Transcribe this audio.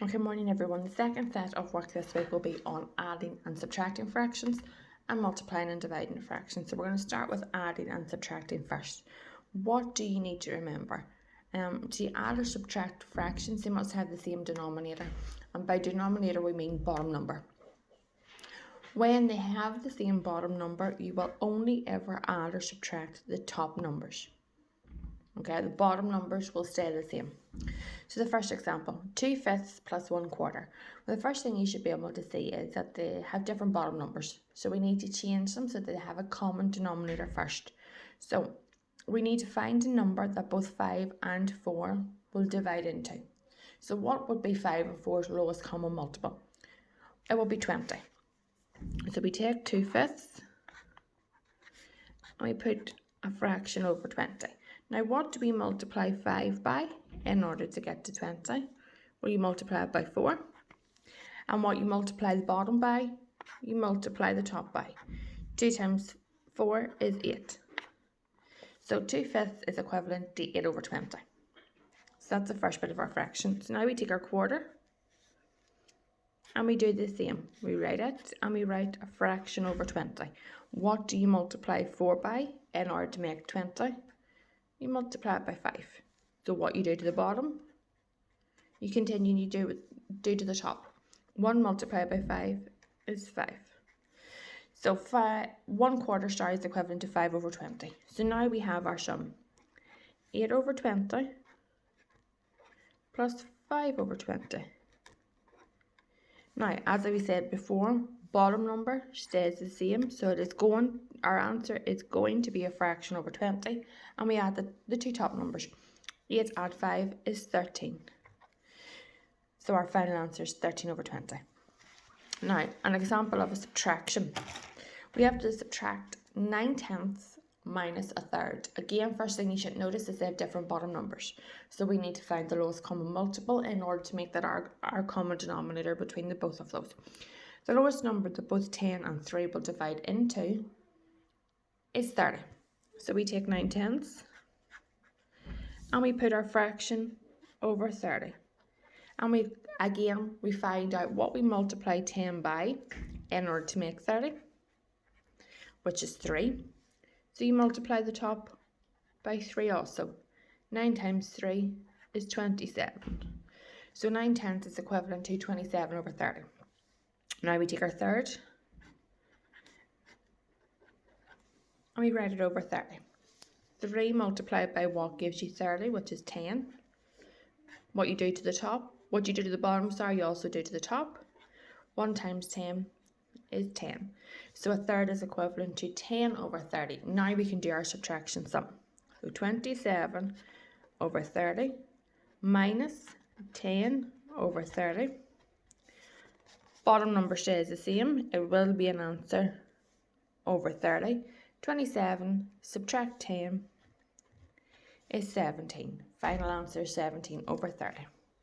Okay, morning everyone. The second set of work this week will be on adding and subtracting fractions and multiplying and dividing fractions. So we're going to start with adding and subtracting first. What do you need to remember? To add or subtract fractions, they must have the same denominator. And by denominator, we mean bottom number. When they have the same bottom number, you will only ever add or subtract the top numbers. Okay, the bottom numbers will stay the same. So the first example, 2/5 plus 1/4. Well, the first thing you should be able to see is that they have different bottom numbers. So we need to change them so that they have a common denominator first. So we need to find a number that both 5 and 4 will divide into. So what would be 5 and 4's lowest common multiple? It will be 20. So we take 2/5 and we put a fraction over 20. Now, what do we multiply 5 by in order to get to 20? Well, you multiply it by 4. And what you multiply the bottom by, you multiply the top by. 2 times 4 is 8. So 2/5 is equivalent to 8 over 20. So that's the first bit of our fraction. So now we take our quarter and we do the same. We write it and we write a fraction over 20. What do you multiply 4 by in order to make 20? You multiply it by 5. So what you do to the bottom, you continue to do to the top. 1 multiplied by 5 is 5. So 1/4 is equivalent to 5 over 20. So now we have our sum. 8 over 20 plus 5 over 20. Now, as we said before, bottom number stays the same. So our answer is going to be a fraction over 20. And we add the two top numbers. 8 add 5 is 13. So our final answer is 13 over 20. Now, an example of a subtraction. We have to subtract 9/10 minus 1/3. Again, first thing you should notice is they have different bottom numbers. So we need to find the lowest common multiple in order to make that our common denominator between the both of those. The lowest number that both 10 and 3 will divide into is 30. So we take 9/10 and we put our fraction over 30. And we find out what we multiply 10 by in order to make 30, which is 3. So you multiply the top by 3 also. 9 times 3 is 27. So 9/10 is equivalent to 27 over 30. Now we take our third and we write it over 30. 3 multiplied by what gives you 30, which is 10. What you do to the top, what you do to the bottom, you also do to the top. 1 times 10 is 10. So 1/3 is equivalent to 10 over 30. Now we can do our subtraction sum. So 27 over 30 minus 10 over 30. Bottom number stays the same. It will be an answer over 30. 27 subtract 10 is 17. Final answer is 17 over 30.